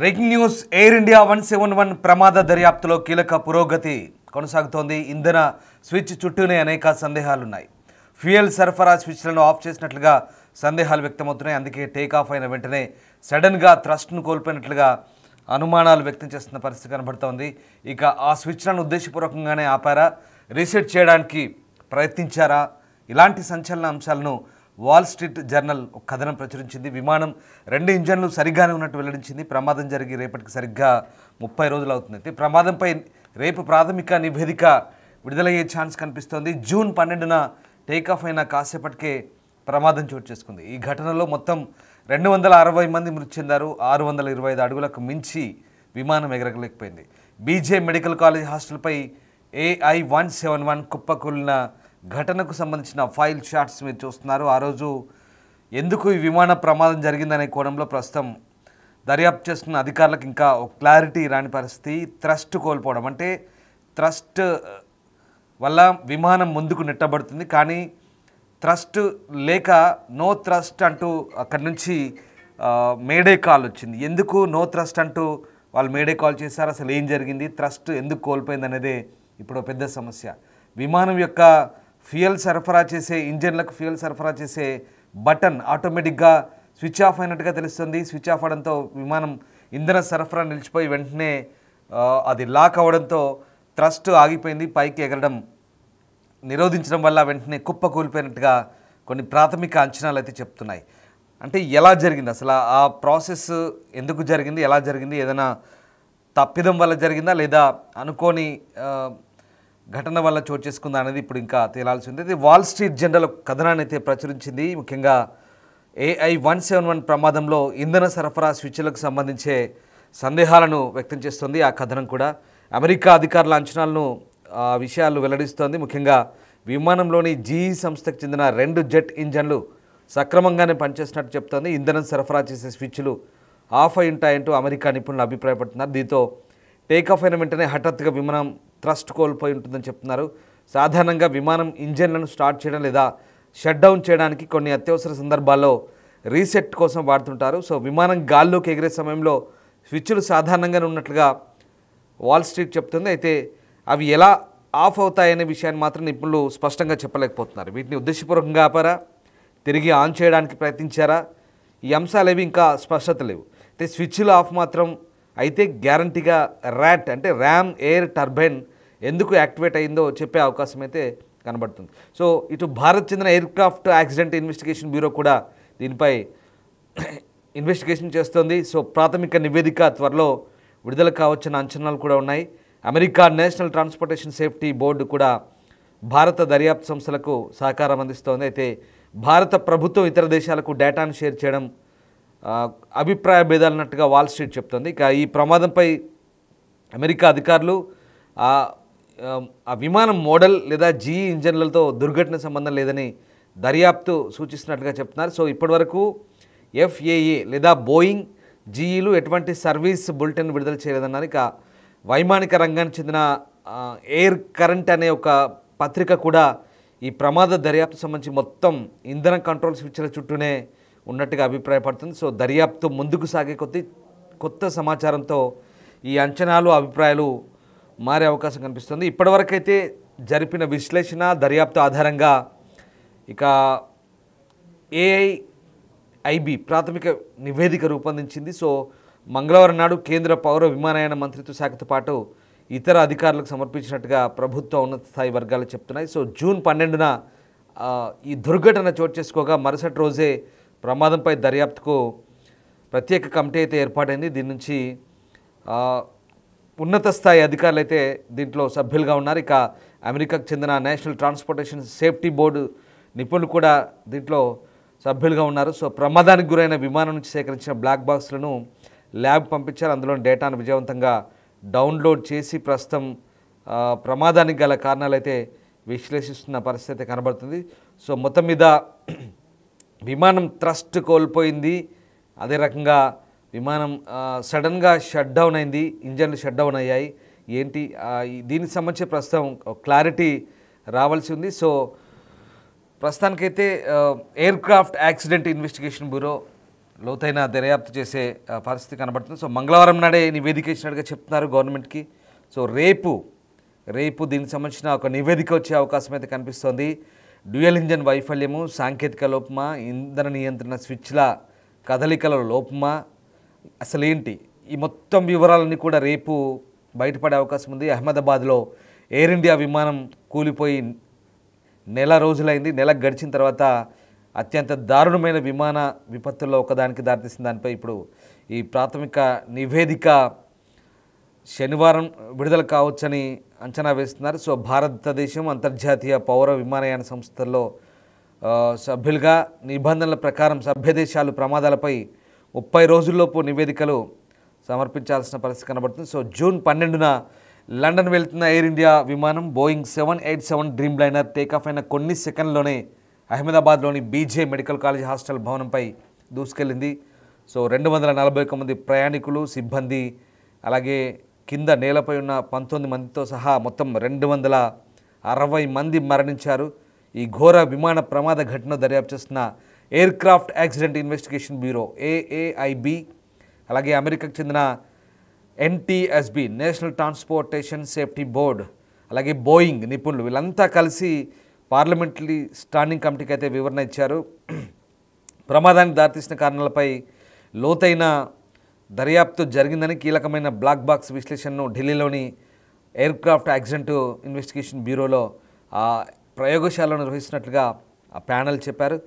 Breaking news air India 171 ప్రమాద దర్యాప్తులో కీలక పురోగతి కొనసాగుతోంది. ఇంధన స్విచ్ చుట్టూనే అనేక సందేహాలున్నాయి. ఫ్యూయల్ సరఫరా స్విచ్లను ఆఫ్ చేసినట్లుగా సందేహాలు వ్యక్తమవుతున్నాయి. అందుకే టేక్ ఆఫ్ అయిన వెంటనే సడన్గా థ్రస్ట్ను కోల్పోయినట్లుగా అనుమానాలు వ్యక్తం చేస్తున్న పరిస్థితి కనబడుతోంది. ఇక ఆ స్విచ్లను ఉద్దేశపూర్వకంగానే ఆపారా, రీసెట్ చేయడానికి ప్రయత్నించారా? ఇలాంటి సంచలన అంశాలను వాల్ స్ట్రీట్ జర్నల్ ఒక కథనం ప్రచురించింది. విమానం 2 ఇంజన్లు సరిగ్గానే ఉన్నట్టు వెల్లడించింది. ప్రమాదం జరిగి రేపటికి సరిగ్గా 30 రోజులు అవుతుంది. అయితే ప్రమాదంపై రేపు ప్రాథమిక నివేదిక విడుదలయ్యే ఛాన్స్ కనిపిస్తోంది. జూన్ 12న టేకాఫ్ అయిన కాసేపటికే ప్రమాదం చోటు చేసుకుంది. ఈ ఘటనలో మొత్తం 260 మంది మృతి చెందారు. 625 అడుగులకు మించి విమానం ఎగరలేకపోయింది. బీజే మెడికల్ కాలేజ్ హాస్టల్పై AI 171 కుప్పకూలిన ఘటనకు సంబంధించిన ఫైల్ షాట్స్ మీరు చూస్తున్నారు. ఆ రోజు ఎందుకు ఈ విమాన ప్రమాదం జరిగిందనే కోణంలో ప్రస్తుతం దర్యాప్తు చేస్తున్న అధికారులకు ఇంకా ఒక క్లారిటీ రాని పరిస్థితి. థ్రస్ట్ కోల్పోవడం అంటే థ్రస్ట్ వల్ల విమానం ముందుకు నెట్టబడుతుంది, కానీ థ్రస్ట్ లేక నో థ్రస్ట్ అంటూ అక్కడి నుంచి మేడే కాల్ వచ్చింది. ఎందుకు నో థ్రస్ట్ అంటూ వాళ్ళు మేడే కాల్ చేశారు, అసలు ఏం జరిగింది, థ్రస్ట్ ఎందుకు కోల్పోయింది అనేదే ఇప్పుడు పెద్ద సమస్య. విమానం యొక్క ఫ్యూయల్ సరఫరా చేసే ఇంజన్లకు ఫ్యూయల్ సరఫరా చేసే బటన్ ఆటోమేటిక్గా స్విచ్ ఆఫ్ అయినట్టుగా తెలుస్తుంది. స్విచ్ ఆఫ్ అవడంతో విమానం ఇంధన సరఫరా నిలిచిపోయి వెంటనే అది లాక్ అవ్వడంతో థ్రస్ట్ ఆగిపోయింది. పైకి ఎగరడం నిరోధించడం వల్ల వెంటనే కుప్ప కూలిపోయినట్టుగా కొన్ని ప్రాథమిక అంచనాలు అయితే చెప్తున్నాయి. అంటే ఎలా జరిగింది అసలు ఆ ప్రాసెస్, ఎందుకు జరిగింది, ఎలా జరిగింది, ఏదైనా తప్పిదం వల్ల జరిగిందా లేదా అనుకోని ఘటన వల్ల చోటు చేసుకుందా అనేది ఇప్పుడు ఇంకా తేలాల్సి ఉంది. ఇది వాల్ స్ట్రీట్ జర్నల్ కథనాన్ని అయితే ప్రచురించింది. ముఖ్యంగా AI 171 ప్రమాదంలో ఇంధన సరఫరా స్విచ్లకు సంబంధించే సందేహాలను వ్యక్తం చేస్తుంది ఆ కథనం కూడా. అమెరికా అధికారుల అంచనాలను విషయాలు వెల్లడిస్తోంది. ముఖ్యంగా విమానంలోని GE సంస్థకు చెందిన 2 జెట్ ఇంజన్లు సక్రమంగానే పనిచేస్తున్నట్టు చెప్తోంది. ఇంధనం సరఫరా చేసే స్విచ్లు ఆఫ్ అయి ఉంటాయంటూ అమెరికా నిపుణులు అభిప్రాయపడుతున్నారు. దీంతో టేకాఫ్ అయిన వెంటనే హఠాత్తుగా విమానం థ్రస్ట్ కోల్పోయి ఉంటుందని చెప్తున్నారు. సాధారణంగా విమానం ఇంజన్లను స్టార్ట్ చేయడం లేదా షట్ డౌన్ చేయడానికి కొన్ని అత్యవసర సందర్భాల్లో రీసెట్ కోసం వాడుతుంటారు. సో విమానం గాల్లోకి ఎగిరే సమయంలో స్విచ్లు సాధారణంగానే ఉన్నట్లుగా వాల్ స్ట్రీట్ చెప్తుంది. అయితే అవి ఎలా ఆఫ్ అవుతాయనే విషయాన్ని మాత్రం నిపుణులు స్పష్టంగా చెప్పలేకపోతున్నారు. వీటిని ఉద్దేశపూర్వకంగా ఆపారా, తిరిగి ఆన్ చేయడానికి ప్రయత్నించారా, ఈ అంశాలేవి ఇంకా స్పష్టత లేవు. అయితే స్విచ్లు ఆఫ్ మాత్రం అయితే గ్యారంటీగా ర్యాట్ అంటే ర్యామ్ ఎయిర్ టర్బైన్ ఎందుకు యాక్టివేట్ అయిందో చెప్పే అవకాశం అయితే కనబడుతుంది. సో ఇటు భారత్ చెందిన ఎయిర్క్రాఫ్ట్ యాక్సిడెంట్ ఇన్వెస్టిగేషన్ బ్యూరో కూడా దీనిపై ఇన్వెస్టిగేషన్ చేస్తోంది. సో ప్రాథమిక నివేదిక త్వరలో విడుదల కావచ్చన్న అంచనాలు కూడా ఉన్నాయి. America national transportation safety board కూడా భారత దర్యాప్తు సంస్థలకు సహకారం అందిస్తోంది. అయితే భారత ప్రభుత్వం ఇతర దేశాలకు డేటాను షేర్ చేయడం అభిప్రాయ భేదాలున్నట్టుగా వాల్ స్ట్రీట్ చెప్తోంది. ఇక ఈ ప్రమాదంపై అమెరికా అధికారులు ఆ విమానం మోడల్ లేదా GE ఇంజన్లతో దుర్ఘటన సంబంధం లేదని దర్యాప్తు సూచిస్తున్నట్టుగా చెప్తున్నారు. సో ఇప్పటివరకు FAA లేదా బోయింగ్, GEలు ఎటువంటి సర్వీస్ బులెటిన్ విడుదల చేయలేదన్నారు. ఇక వైమానిక రంగానికి చెందిన ఎయిర్ కరెంట్ అనే ఒక పత్రిక కూడా ఈ ప్రమాద దర్యాప్తు సంబంధించి మొత్తం ఇంధన కంట్రోల్ స్విచ్ల చుట్టూనే ఉన్నట్టుగా అభిప్రాయపడుతుంది. సో దర్యాప్తు ముందుకు సాగే కొత్త సమాచారంతో ఈ అంచనాలు, అభిప్రాయాలు మారే అవకాశం కనిపిస్తుంది. ఇప్పటివరకైతే జరిపిన విశ్లేషణ, దర్యాప్తు ఆధారంగా ఇక AIIB ప్రాథమిక నివేదిక రూపొందించింది. సో మంగళవారం నాడు కేంద్ర పౌర విమానయాన మంత్రిత్వ శాఖతో పాటు ఇతర అధికారులకు సమర్పించినట్టుగా ప్రభుత్వ ఉన్నత స్థాయి వర్గాలు చెప్తున్నాయి. సో జూన్ 12న ఈ దుర్ఘటన చోటు చేసుకోగా మరుసటి రోజే ప్రమాదంపై దర్యాప్తుకు ప్రత్యేక కమిటీ అయితే ఏర్పాటైంది. దీని నుంచి ఉన్నత స్థాయి అధికారులు అయితే దీంట్లో సభ్యులుగా ఉన్నారు. ఇక అమెరికాకు చెందిన నేషనల్ ట్రాన్స్పోర్టేషన్ సేఫ్టీ బోర్డు నిపుణులు కూడా దీంట్లో సభ్యులుగా ఉన్నారు. సో ప్రమాదానికి గురైన విమానం నుంచి సేకరించిన బ్లాక్ బాక్స్లను ల్యాబ్ పంపించారు. అందులోని డేటాను విజయవంతంగా డౌన్లోడ్ చేసి ప్రస్తుతం ప్రమాదానికి గల కారణాలు అయితే విశ్లేషిస్తున్న పరిస్థితి కనబడుతుంది. సో మొత్తం మీద విమానం థ్రస్ట్ కోల్పోయింది, అదే రకంగా విమానం సడన్గా షట్ డౌన్ అయింది, ఇంజన్లు షట్ డౌన్ అయ్యాయి. ఏంటి దీనికి సంబంధించి ప్రస్తుతం క్లారిటీ రావాల్సి ఉంది. సో ప్రస్తుతానికైతే ఎయిర్క్రాఫ్ట్ యాక్సిడెంట్ ఇన్వెస్టిగేషన్ బ్యూరో లోతైన దర్యాప్తు చేసే పరిస్థితి కనబడుతుంది. సో మంగళవారం నాడే నివేదిక ఇచ్చినట్టుగా చెప్తున్నారు గవర్నమెంట్కి. సో రేపు దీనికి సంబంధించిన ఒక నివేదిక వచ్చే అవకాశం అయితే కనిపిస్తోంది. డ్యూయల్ ఇంజన్ వైఫల్యము, సాంకేతిక లోపమా, ఇంధన నియంత్రణ స్విచ్ల కదలికల లోపమా, అసలేంటి ఈ మొత్తం వివరాలన్నీ కూడా రేపు బయటపడే అవకాశం ఉంది. అహ్మదాబాద్లో ఎయిర్ ఇండియా విమానం కూలిపోయి నెల రోజులైంది. నెల గడిచిన తర్వాత అత్యంత దారుణమైన విమాన విపత్తుల్లో ఒకదానికి దారితీసిన దానిపై ఇప్పుడు ఈ ప్రాథమిక నివేదిక శనివారం విడుదల కావచ్చని అంచనా వేస్తున్నారు. సో భారతదేశం అంతర్జాతీయ పౌర విమానయాన సంస్థల్లో సభ్యులుగా నిబంధనల ప్రకారం సభ్య దేశాలు ప్రమాదాలపై 30 రోజుల్లోపు నివేదికలు సమర్పించాల్సిన పరిస్థితి కనబడుతుంది. సో జూన్ 12న లండన్ వెళ్తున్న ఎయిర్ ఇండియా విమానం బోయింగ్ 787 డ్రీమ్ లైనర్ టేకాఫ్ అయిన కొన్ని సెకండ్లోనే అహ్మదాబాద్లోని బీజే మెడికల్ కాలేజ్ హాస్టల్ భవనంపై దూసుకెళ్ళింది. సో 241 మంది ప్రయాణికులు, సిబ్బంది, అలాగే కింద నేలపై ఉన్న 19 మందితో సహా మొత్తం 260 మంది మరణించారు. ఈ ఘోర విమాన ప్రమాద ఘటన దర్యాప్తు చేస్తున్న air craft accident investigation bureau AAIB, అలాగే అమెరికాకు చెందిన NTSB national transportation safety board, అలాగే బోయింగ్ నిపుణులు వీళ్ళంతా కలిసి పార్లమెంటరీ స్టాండింగ్ కమిటీకి అయితే వివరణ ఇచ్చారు. ప్రమాదానికి దారితీసిన కారణాలపై లోతైన దర్యాప్తు జరిగిందని, కీలకమైన బ్లాక్ బాక్స్ విశ్లేషణను ఢిల్లీలోని ఎయిర్ క్రాఫ్ట్ యాక్సిడెంట్ ఇన్వెస్టిగేషన్ బ్యూరోలో ప్రయోగశాలలో నిర్వహిస్తున్నట్లుగా ఆ ప్యానెల్ చెప్పారు.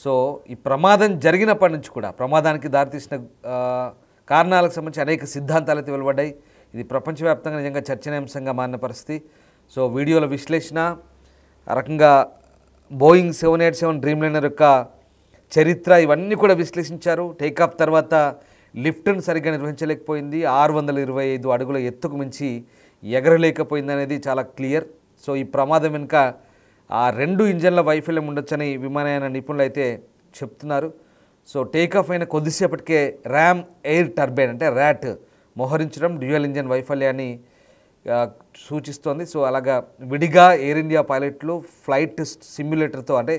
సో ఈ ప్రమాదం జరిగినప్పటి నుంచి కూడా ప్రమాదానికి దారితీసిన కారణాలకు సంబంధించి అనేక సిద్ధాంతాలు అయితే వెలువడ్డాయి. ఇది ప్రపంచవ్యాప్తంగా నిజంగా చర్చనీయాంశంగా మారిన పరిస్థితి. సో వీడియోల విశ్లేషణ, ఆ రకంగా బోయింగ్ 787 డ్రీమ్ లైనర్ యొక్క చరిత్ర ఇవన్నీ కూడా విశ్లేషించారు. టేకాఫ్ తర్వాత లిఫ్ట్ను సరిగ్గా నిర్వహించలేకపోయింది, 625 అడుగుల ఎత్తుకు మించి ఎగరలేకపోయింది అనేది చాలా క్లియర్. సో ఈ ప్రమాదం వెనుక ఆ 2 ఇంజన్ల వైఫల్యం ఉండొచ్చని విమానయాన నిపుణులు అయితే చెప్తున్నారు. సో టేకాఫ్ అయిన కొద్దిసేపటికే ర్యామ్ ఎయిర్ టర్బైన్ అంటే ర్యాట్ మోహరించడం డ్యూయల్ ఇంజన్ వైఫల్యాన్ని సూచిస్తోంది. సో అలాగా విడిగా ఎయిర్ ఇండియా పైలట్లు ఫ్లైట్ సిమ్యులేటర్తో అంటే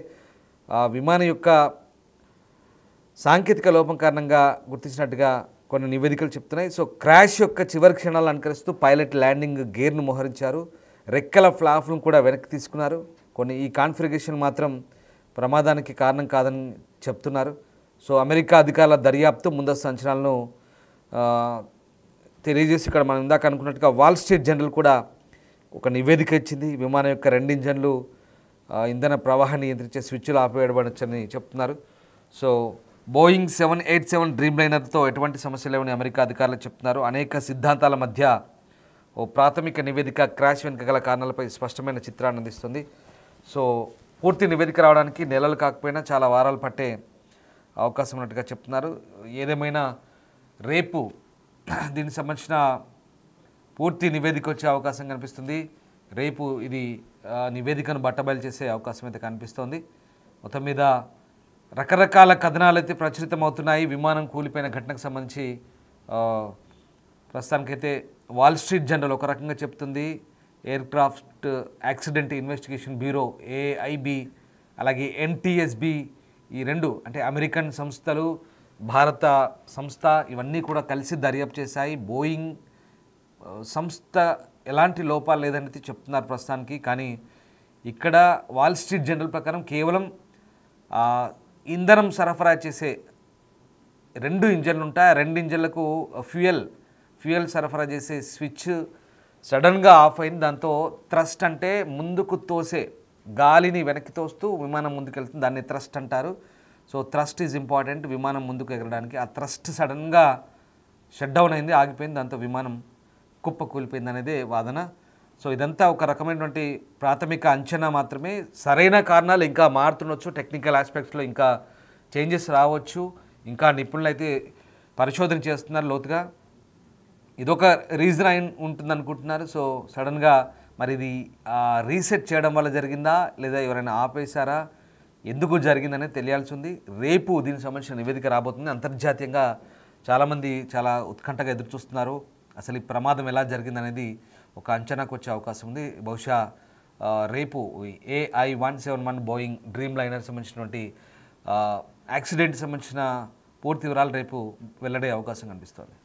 విమానం యొక్క సాంకేతిక లోపం కారణంగా గుర్తించినట్టుగా కొన్ని నివేదికలు చెప్తున్నాయి. సో క్రాష్ యొక్క చివరి క్షణాలను అనుకరిస్తూ పైలట్ ల్యాండింగ్ గేర్ను మోహరించారు, రెక్కల ఫ్లాప్లను కూడా వెనక్కి తీసుకున్నారు. ఈ కాన్ఫిగరేషన్ మాత్రం ప్రమాదానికి కారణం కాదని చెప్తున్నారు. సో అమెరికా అధికారుల దర్యాప్తు ముందస్తు అంచనాలను తెలియజేసి ఇక్కడ మనం ఇందాక అనుకున్నట్టుగా వాల్ స్ట్రీట్ జర్నల్ కూడా ఒక నివేదిక ఇచ్చింది. విమానం యొక్క 2 ఇంజన్లు ఇంధన ప్రవాహాన్ని నియంత్రించే స్విచ్లు ఆపివేయబడవచ్చని చెప్తున్నారు. సో బోయింగ్ 787 డ్రీమ్ లైనర్తో ఎటువంటి సమస్య లేవని అమెరికా అధికారులు చెప్తున్నారు. అనేక సిద్ధాంతాల మధ్య ఓ ప్రాథమిక నివేదిక క్రాష్ వెనుక గల కారణాలపై స్పష్టమైన చిత్రాన్ని అందిస్తుంది. సో పూర్తి నివేదిక రావడానికి నెలలు కాకపోయినా చాలా వారాలు పట్టే అవకాశం ఉన్నట్టుగా చెప్తున్నారు. ఏదేమైనా రేపు దీనికి సంబంధించిన పూర్తి నివేదిక వచ్చే అవకాశం కనిపిస్తుంది. రేపు ఇది నివేదికను బట్టబయలు చేసే అవకాశం అయితే కనిపిస్తోంది. మొత్తం మీద రకరకాల కథనాలు అయితే ప్రచురితమవుతున్నాయి. విమానం కూలిపోయిన ఘటనకు సంబంధించి ప్రస్తుతానికైతే వాల్ స్ట్రీట్ జర్నల్ ఒక రకంగా చెప్తుంది, air craft accident investigation bureau AIB, అలాగే NTSB ఈ 2 అంటే అమెరికన్ సంస్థలు, భారత సంస్థ ఇవన్నీ కూడా కలిసి దర్యాప్తు చేశాయి. బోయింగ్ సంస్థ ఎలాంటి లోపాలు లేదనేది చెప్తున్నారు ప్రస్తుతానికి. కానీ ఇక్కడ వాల్ స్ట్రీట్ జర్నల్ ప్రకారం కేవలం ఇంధనం సరఫరా చేసే 2 ఇంజన్లు ఉంటాయి. ఆ 2 ఇంజన్లకు ఫ్యూయల్ సరఫరా చేసే స్విచ్ సడన్గా ఆఫ్ అయింది. దాంతో థ్రస్ట్ అంటే ముందుకు తోసే గాలిని వెనక్కి తోస్తూ విమానం ముందుకెళ్తుంది, దాన్ని థ్రస్ట్ అంటారు. సో థ్రస్ట్ ఈజ్ ఇంపార్టెంట్ విమానం ముందుకు ఎగరడానికి. ఆ థ్రస్ట్ సడన్గా షట్ డౌన్ అయింది, ఆగిపోయింది, దాంతో విమానం కుప్ప కూలిపోయింది అనేది వాదన. సో ఇదంతా ఒక రకమైనటువంటి ప్రాథమిక అంచనా మాత్రమే. సరైన కారణాలు ఇంకా మారుతుండొచ్చు, టెక్నికల్ ఆస్పెక్ట్స్లో ఇంకా చేంజెస్ రావచ్చు, ఇంకా నిపుణులు అయితే పరిశోధన చేస్తున్నారు లోతుగా. ఇదొక రీజన్ అయి ఉంటుంది అనుకుంటున్నారు. సో సడన్గా మరి ఇది రీసెట్ చేయడం వల్ల జరిగిందా లేదా ఎవరైనా ఆపేశారా, ఎందుకు జరిగిందనేది తెలియాల్సి ఉంది. రేపు దీనికి సంబంధించిన నివేదిక రాబోతుంది. అంతర్జాతీయంగా చాలామంది చాలా ఉత్కంఠగా ఎదురు చూస్తున్నారు. అసలు ఈ ప్రమాదం ఎలా జరిగిందనేది ఒక అంచనాకు వచ్చే అవకాశం ఉంది. బహుశా రేపు AI-171 బోయింగ్ డ్రీమ్ లైనర్ సంబంధించినటువంటి యాక్సిడెంట్కి సంబంధించిన పూర్తి వివరాలు రేపు వెల్లడే అవకాశం కనిపిస్తోంది.